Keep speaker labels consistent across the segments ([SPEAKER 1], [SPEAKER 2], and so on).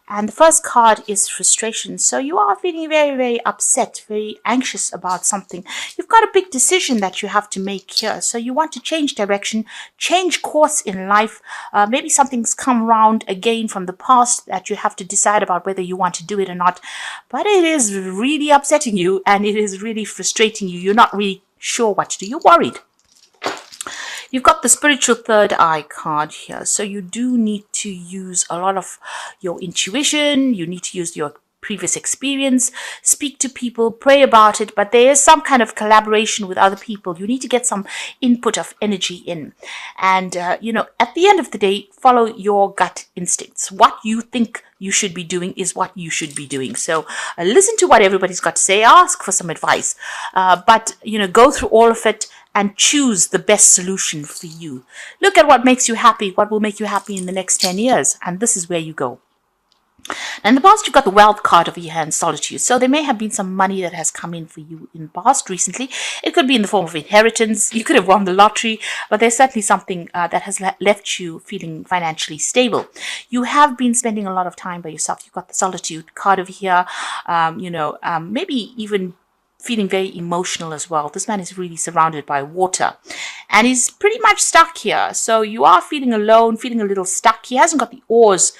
[SPEAKER 1] And the first card is frustration. So you are feeling very, very upset, very anxious about something. You've got a big decision that you have to make here. So you want to change direction, change course in life. Maybe something's come round again from the past that you have to decide about whether you want to do it or not. But it is really upsetting you and it is really frustrating you. You're not really sure what to do. You're worried. You've got the spiritual third eye card here. So you do need to use a lot of your intuition. You need to use your previous experience, speak to people, pray about it, but there is some kind of collaboration with other people. You need to get some input of energy in. And, at the end of the day, follow your gut instincts. What you think you should be doing is what you should be doing. So listen to what everybody's got to say, ask for some advice, but, go through all of it and choose the best solution for you. Look at what makes you happy, what will make you happy in the next 10 years, and this is where you go. And in the past, you've got the wealth card over here and solitude. So there may have been some money that has come in for you in the past recently. It could be in the form of inheritance. You could have won the lottery, but there's certainly something that has left you feeling financially stable. You have been spending a lot of time by yourself. You've got the solitude card over here, maybe even feeling very emotional as well. This man is really surrounded by water and he's pretty much stuck here. So you are feeling alone, feeling a little stuck. He hasn't got the oars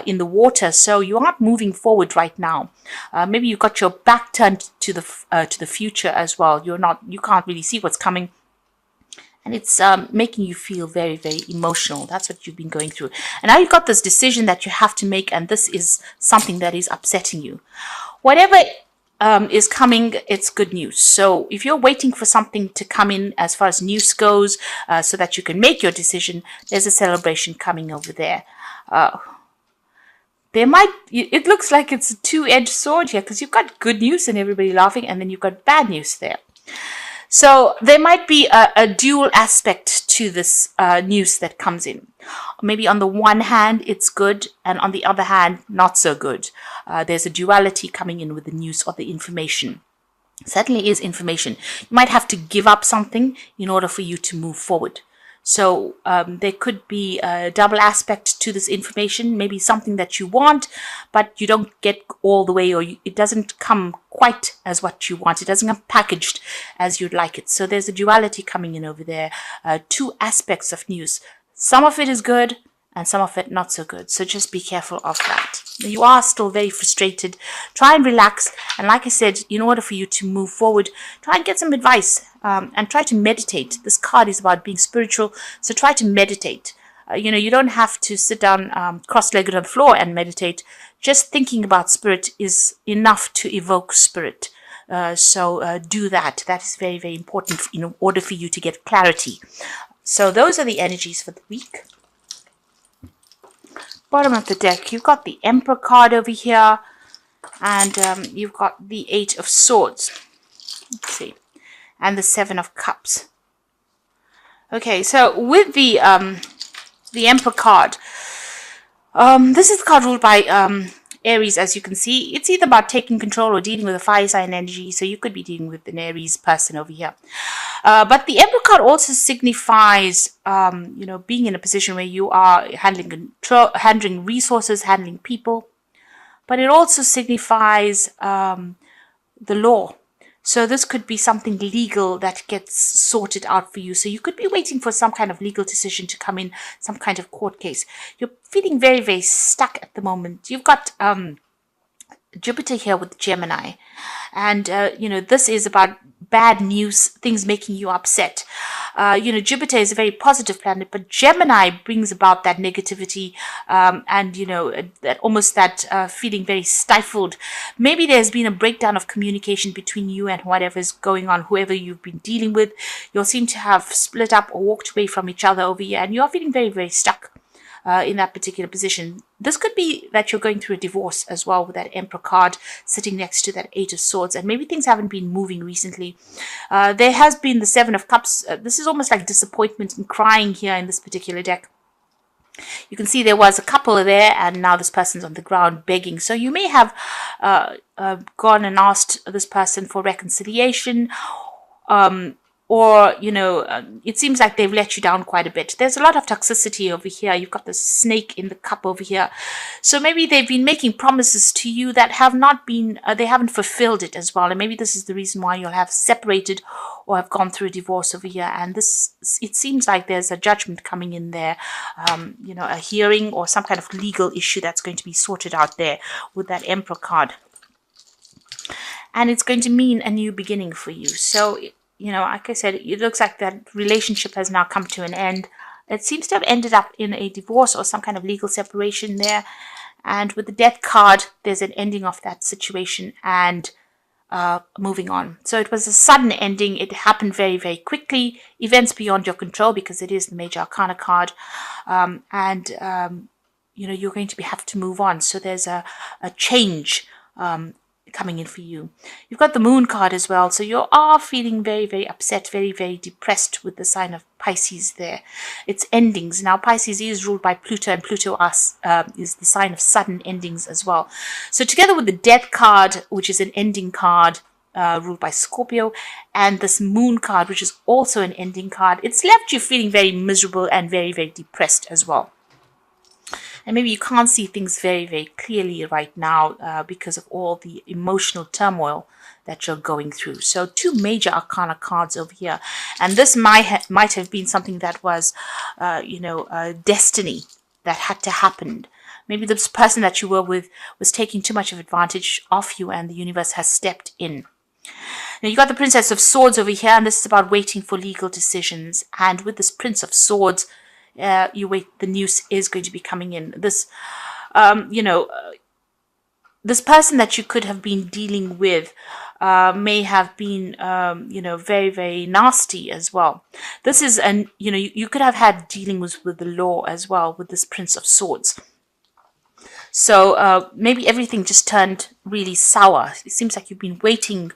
[SPEAKER 1] in the water, so you aren't moving forward right now. Maybe you've got your back turned to the future as well. You can't really see what's coming. And it's making you feel very, very emotional. That's what you've been going through. And now you've got this decision that you have to make, and this is something that is upsetting you. Whatever is coming, it's good news. So if you're waiting for something to come in as far as news goes, so that you can make your decision, there's a celebration coming over there. It looks like it's a two-edged sword here, because you've got good news and everybody laughing, and then you've got bad news there. So there might be a dual aspect to this news that comes in. Maybe on the one hand, it's good, and on the other hand, not so good. There's a duality coming in with the news or the information. Certainly is information. You might have to give up something in order for you to move forward. So there could be a double aspect to this information, maybe something that you want, but you don't get all the way, or it doesn't come quite as what you want. It doesn't come packaged as you'd like it. So there's a duality coming in over there, two aspects of news. Some of it is good and some of it not so good. So just be careful of that. You are still very frustrated. Try and relax. And like I said, in order for you to move forward, try and get some advice and try to meditate. This card is about being spiritual. So try to meditate. You don't have to sit down cross-legged on the floor and meditate. Just thinking about spirit is enough to evoke spirit. So do that. That is very, very important in order for you to get clarity. So those are the energies for the week. Bottom of the deck, you've got the Emperor card over here, and you've got the Eight of Swords. Let's see, and the Seven of Cups. Okay, so with the Emperor card, this is the card ruled by Aries, as you can see. It's either about taking control or dealing with a fire sign energy, so you could be dealing with an Aries person over here. But the Emperor card also signifies, being in a position where you are handling resources, handling people. But it also signifies the law. So this could be something legal that gets sorted out for you. So you could be waiting for some kind of legal decision to come in, some kind of court case. You're feeling very, very stuck at the moment. You've got Jupiter here with Gemini. And, this is about bad news, things making you upset. Jupiter is a very positive planet, but Gemini brings about that negativity that feeling very stifled. Maybe there's been a breakdown of communication between you and whatever's going on, whoever you've been dealing with. You'll seem to have split up or walked away from each other over here, and you're feeling very, very stuck in that particular position. This could be that you're going through a divorce as well, with that Emperor card sitting next to that Eight of Swords, and maybe things haven't been moving recently. There has been the Seven of Cups. This is almost like disappointment and crying here in this particular deck. You can see there was a couple there, and now this person's on the ground begging. So you may have gone and asked this person for reconciliation, or, it seems like they've let you down quite a bit. There's a lot of toxicity over here. You've got the snake in the cup over here. So maybe they've been making promises to you that have not been, they haven't fulfilled it as well. And maybe this is the reason why you'll have separated or have gone through a divorce over here. And this, it seems like there's a judgment coming in there, a hearing or some kind of legal issue that's going to be sorted out there with that Emperor card. And it's going to mean a new beginning for you. So, like I said, it looks like that relationship has now come to an end. It seems to have ended up in a divorce or some kind of legal separation there. And with the Death card, there's an ending of that situation and moving on. So it was a sudden ending. It happened very, very quickly. Events beyond your control, because it is the Major Arcana card. You're going to have to move on. So there's a change coming in for you. You've got the Moon card as well, so you are feeling very, very upset, very, very depressed with the sign of Pisces there. It's endings. Now Pisces is ruled by Pluto, and Pluto is the sign of sudden endings as well. So together with the Death card, which is an ending card ruled by Scorpio, and this Moon card, which is also an ending card, it's left you feeling very miserable and very, very depressed as well. And maybe you can't see things very, very clearly right now because of all the emotional turmoil that you're going through. So 2 Major Arcana cards over here. And this might have been something that was, destiny that had to happen. Maybe this person that you were with was taking too much of advantage of you, and the universe has stepped in. Now you got the Princess of Swords over here, and this is about waiting for legal decisions. And with this Prince of Swords, you wait, the news is going to be coming in. This, this person that you could have been dealing with may have been, very, very nasty as well. This is, you could have had dealings with the law as well with this Prince of Swords. So maybe everything just turned really sour. It seems like you've been waiting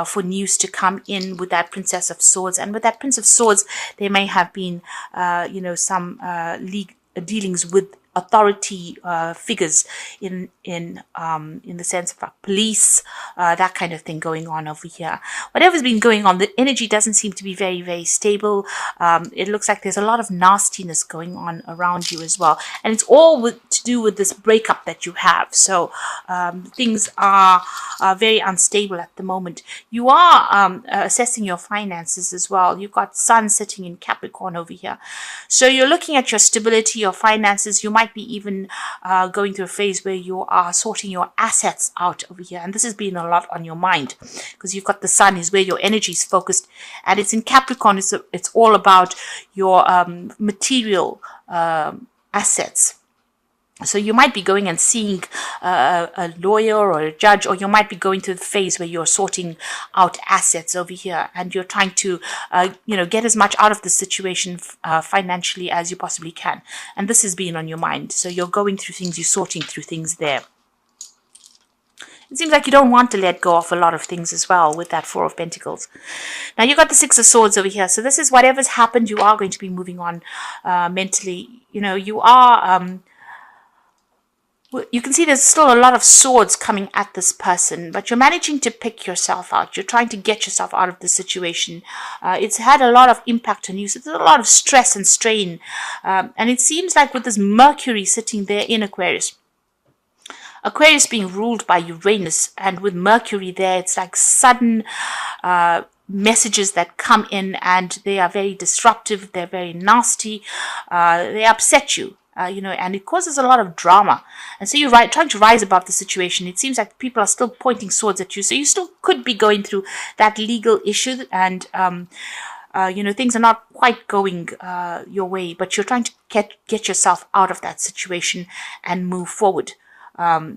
[SPEAKER 1] for news to come in with that Princess of Swords. And with that Prince of Swords, there may have been, some dealings with authority figures in the sense of police, that kind of thing going on over here. Whatever's been going on, the energy doesn't seem to be very, very stable. It looks like there's a lot of nastiness going on around you as well, and it's all to do with this breakup that you have. So things are very unstable at the moment. You are assessing your finances as well. You've got Sun sitting in Capricorn over here, so you're looking at your stability, your finances. You might be even going through a phase where you are sorting your assets out over here, and this has been a lot on your mind because you've got the Sun is where your energy is focused, and it's in Capricorn. It's all about your material assets. So you might be going and seeing a lawyer or a judge, or you might be going through the phase where you're sorting out assets over here, and you're trying to, get as much out of the situation financially as you possibly can. And this has been on your mind. So you're going through things, you're sorting through things there. It seems like you don't want to let go of a lot of things as well with that Four of Pentacles. Now you've got the Six of Swords over here. So this is whatever's happened, you are going to be moving on mentally. You are... you can see there's still a lot of swords coming at this person, but you're managing to pick yourself out. You're trying to get yourself out of the situation. It's had a lot of impact on you. So there's a lot of stress and strain. And it seems like with this Mercury sitting there in Aquarius, Aquarius being ruled by Uranus, and with Mercury there, it's like sudden messages that come in, and they are very disruptive. They're very nasty. They upset you. And it causes a lot of drama. And so you're trying to rise above the situation. It seems like people are still pointing swords at you. So you still could be going through that legal issue, and, things are not quite going your way, but you're trying to get yourself out of that situation and move forward.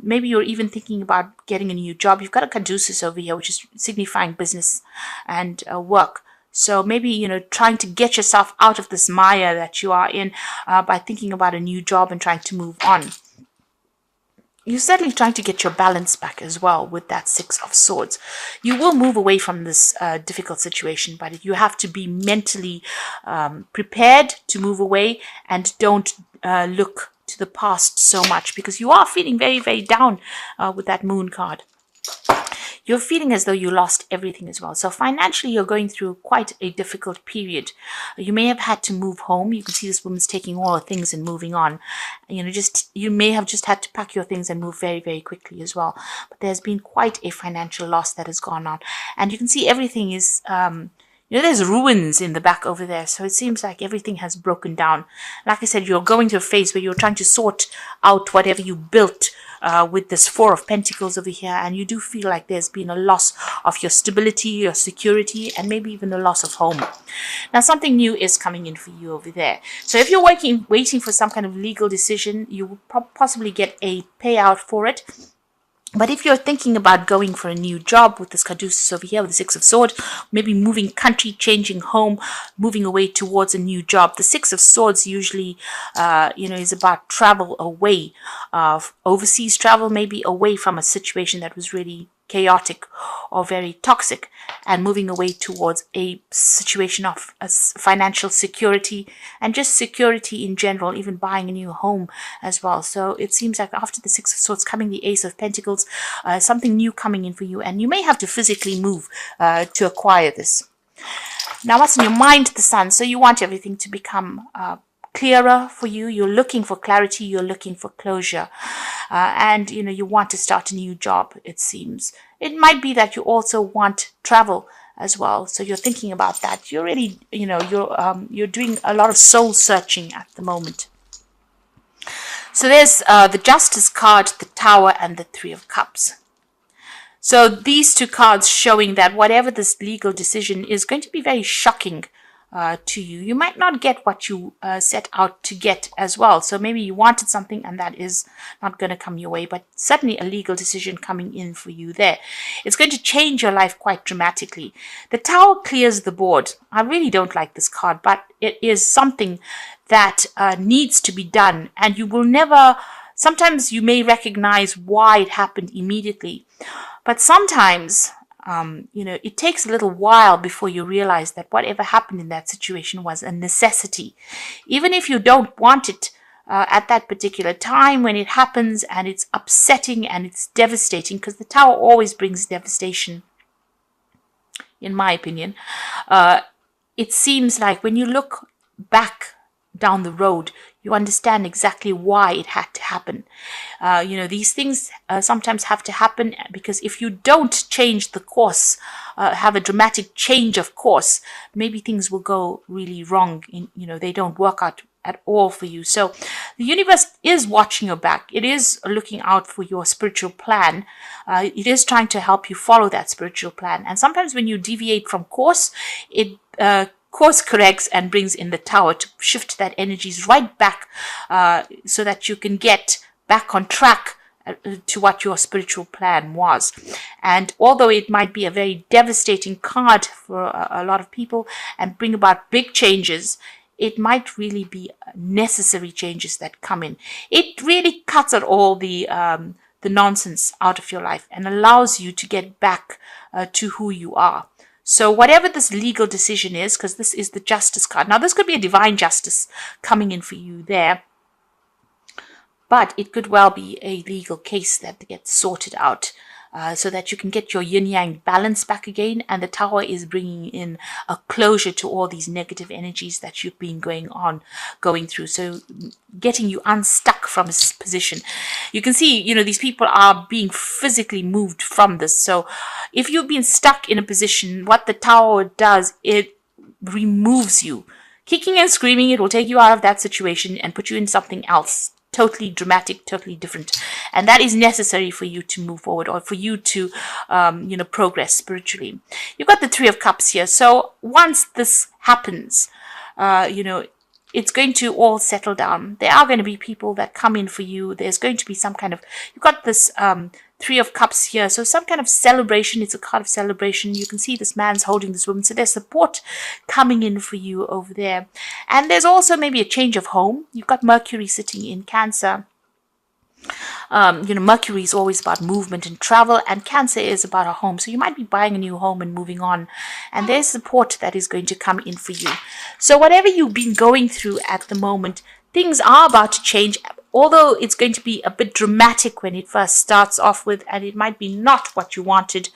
[SPEAKER 1] Maybe you're even thinking about getting a new job. You've got a caduceus over here, which is signifying business and work. So maybe, trying to get yourself out of this mire that you are in by thinking about a new job and trying to move on. You're certainly trying to get your balance back as well with that Six of Swords. You will move away from this difficult situation, but you have to be mentally prepared to move away, and don't look to the past so much, because you are feeling very, very down with that Moon card. you're feeling as though you lost everything as well. So financially, you're going through quite a difficult period. You may have had to move home. You can see this woman's taking all her things and moving on. You may have just had to pack your things and move very, very quickly as well. But there's been quite a financial loss that has gone on. And you can see everything is, there's ruins in the back over there. So it seems like everything has broken down. Like I said, you're going through a phase where you're trying to sort out whatever you built with this Four of Pentacles over here. And you do feel like there's been a loss of your stability, your security, and maybe even a loss of home. Now, something new is coming in for you over there. So if you're waiting for some kind of legal decision, you will possibly get a payout for it. But if you're thinking about going for a new job with this caduceus over here with the Six of Swords, maybe moving country, changing home, moving away towards a new job. The Six of Swords usually, is about travel away, overseas travel, maybe away from a situation that was really chaotic or very toxic, and moving away towards a situation of financial security and just security in general, even buying a new home as well. So it seems like after the Six of Swords coming the Ace of Pentacles, something new coming in for you, and you may have to physically move to acquire this. Now, what's in your mind, the Sun? So you want everything to become clearer for you. You're looking for clarity. You're looking for closure. And, you want to start a new job, it seems. It might be that you also want travel as well. So you're thinking about that. You're really, you're doing a lot of soul searching at the moment. So there's the Justice card, the Tower, and the Three of Cups. So these two cards showing that whatever this legal decision is going to be very shocking to you. You might not get what you set out to get as well. So maybe you wanted something and that is not going to come your way, but certainly a legal decision coming in for you there. It's going to change your life quite dramatically. The Tower clears the board. I really don't like this card, but it is something that needs to be done, and you will never, sometimes you may recognize why it happened immediately, but sometimes it takes a little while before you realize that whatever happened in that situation was a necessity. Even if you don't want it at that particular time when it happens, and it's upsetting and it's devastating, because the Tower always brings devastation, in my opinion. It seems like when you look back down the road, you understand exactly why it had to happen. These things sometimes have to happen because if you don't change the course, have a dramatic change of course, maybe things will go really wrong. They don't work out at all for you. So the universe is watching your back. It is looking out for your spiritual plan. It is trying to help you follow that spiritual plan. And sometimes when you deviate from course, it course corrects and brings in the Tower to shift that energies right back so that you can get back on track to what your spiritual plan was. And although it might be a very devastating card for a lot of people and bring about big changes, it might really be necessary changes that come in. It really cuts out all the nonsense out of your life and allows you to get back to who you are. So whatever this legal decision is, because this is the Justice card. Now, this could be a divine justice coming in for you there, but it could well be a legal case that gets sorted out so that you can get your yin-yang balance back again. And the Tower is bringing in a closure to all these negative energies that you've been going through. So getting you unstuck from this position. You can see, these people are being physically moved from this. So if you've been stuck in a position, what the Tower does, it removes you. Kicking and screaming, it will take you out of that situation and put you in something else. Totally dramatic, totally different. And that is necessary for you to move forward, or for you to, progress spiritually. You've got the Three of Cups here. So once this happens, it's going to all settle down. There are going to be people that come in for you. There's going to be some kind of, you've got this Three of Cups here. So some kind of celebration. It's a card of celebration. You can see this man's holding this woman. So there's support coming in for you over there. And there's also maybe a change of home. You've got Mercury sitting in Cancer. Mercury is always about movement and travel, and Cancer is about a home. So you might be buying a new home and moving on, and there's support that is going to come in for you. So whatever you've been going through at the moment, things are about to change. although it's going to be a bit dramatic when it first starts off with, and it might be not what you wanted,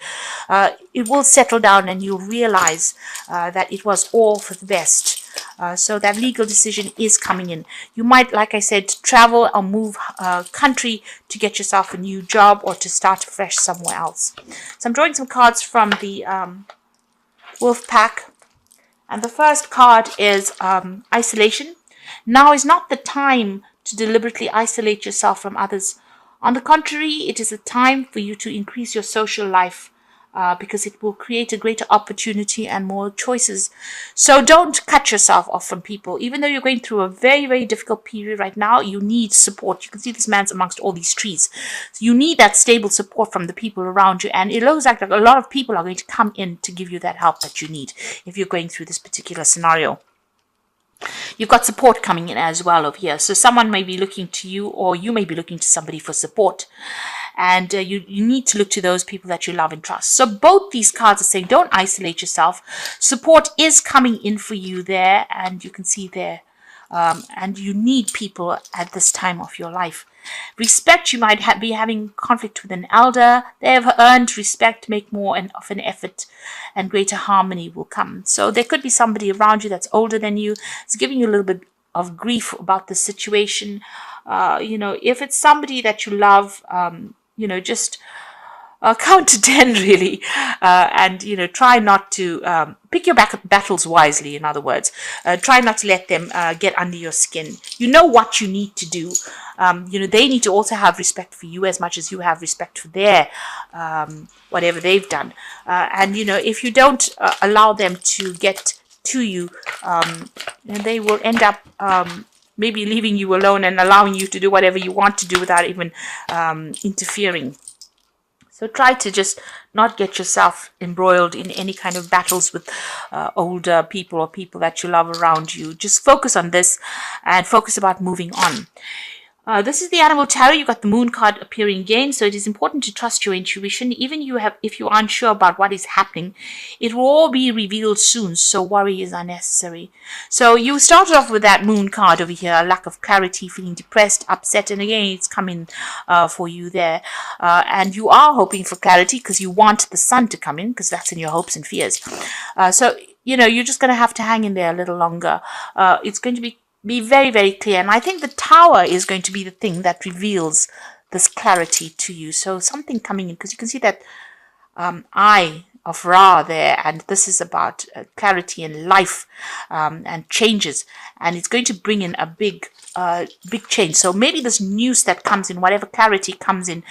[SPEAKER 1] it will settle down and you'll realize that it was all for the best. So that legal decision is coming in. You might, like I said, travel or move country to get yourself a new job or to start fresh somewhere else. So I'm drawing some cards from the Wolf Pack. And the first card is isolation. Now is not the time to deliberately isolate yourself from others. On the contrary, it is a time for you to increase your social life because it will create a greater opportunity and more choices. So don't cut yourself off from people. Even though you're going through a very, very difficult period right now, you need support. You can see this man's amongst all these trees. So you need that stable support from the people around you. And it looks like a lot of people are going to come in to give you that help that you need if you're going through this particular scenario. You've got support coming in as well over here. So someone may be looking to you, or you may be looking to somebody for support. And you need to look to those people that you love and trust. So both these cards are saying don't isolate yourself. Support is coming in for you there. And you can see there. And you need people at this time of your life. Respect, you might be having conflict with an elder. They have earned respect, make more of an effort, and greater harmony will come. So there could be somebody around you that's older than you. It's giving you a little bit of grief about the situation. If it's somebody that you love, just count to 10 really, and try not to pick your battles wisely. In other words, try not to let them get under your skin. You know what you need to do. They need to also have respect for you as much as you have respect for their whatever they've done. And if you don't allow them to get to you, they will end up maybe leaving you alone and allowing you to do whatever you want to do without even interfering. So try to just not get yourself embroiled in any kind of battles with older people or people that you love around you. Just focus on this and focus about moving on. This is the Animal Tarot. You've got the Moon card appearing again. So it is important to trust your intuition. Even if you aren't sure about what is happening, it will all be revealed soon. So worry is unnecessary. So you started off with that Moon card over here. Lack of clarity, feeling depressed, upset. And again, it's coming for you there. And you are hoping for clarity because you want the Sun to come in because that's in your hopes and fears. So you're just going to have to hang in there a little longer. It's going to be very, very clear. And I think the Tower is going to be the thing that reveals this clarity to you. So something coming in, because you can see that eye of Ra there, and this is about clarity in life and changes. And it's going to bring in a big change. So maybe this news that comes in, whatever clarity comes in,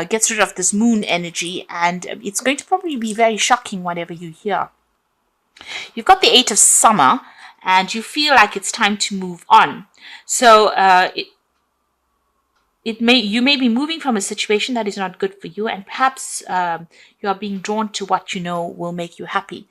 [SPEAKER 1] gets rid of this moon energy, and it's going to probably be very shocking whatever you hear. You've got the Eight of Summer, and you feel like it's time to move on. So you may be moving from a situation that is not good for you, and perhaps you are being drawn to what you know will make you happy.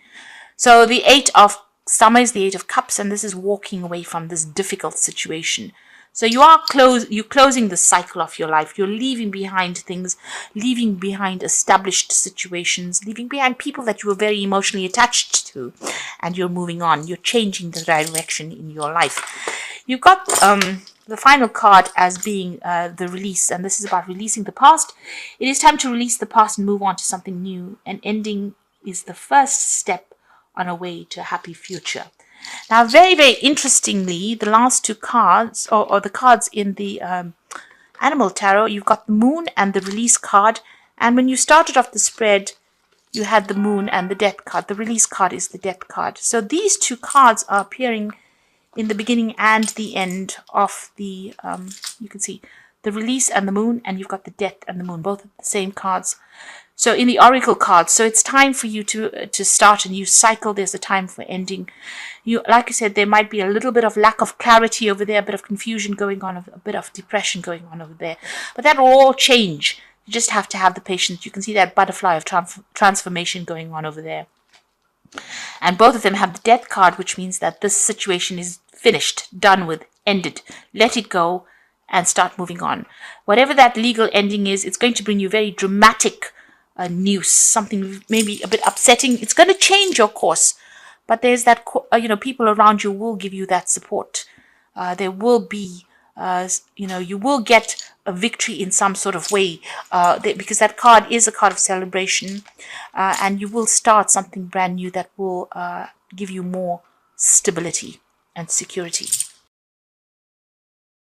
[SPEAKER 1] So the Eight of Summer is the Eight of Cups, and this is walking away from this difficult situation. So you're closing the cycle of your life. You're leaving behind things, leaving behind established situations, leaving behind people that you were very emotionally attached to, and you're moving on. You're changing the direction in your life. You've got the final card as being the release, and this is about releasing the past. It is time to release the past and move on to something new. An ending is the first step on a way to a happy future. Now, very, very interestingly, the last two cards, or the cards in the Animal Tarot, you've got the Moon and the Release card. And when you started off the spread, you had the Moon and the Death card. The Release card is the Death card. So these two cards are appearing in the beginning and the end of the, you can see, the Release and the Moon, and you've got the Death and the Moon, both of the same cards. So in the Oracle cards, so it's time for you to start a new cycle. There's a time for ending. Like I said, there might be a little bit of lack of clarity over there, a bit of confusion going on, a bit of depression going on over there. But that will all change. You just have to have the patience. You can see that butterfly of transformation going on over there. And both of them have the Death card, which means that this situation is finished, done with, ended. Let it go and start moving on. Whatever that legal ending is, it's going to bring you very dramatic news, something maybe a bit upsetting. It's going to change your course, but there's that, people around you will give you that support. There will be you will get a victory in some sort of way, because that card is a card of celebration, and you will start something brand new that will give you more stability and security.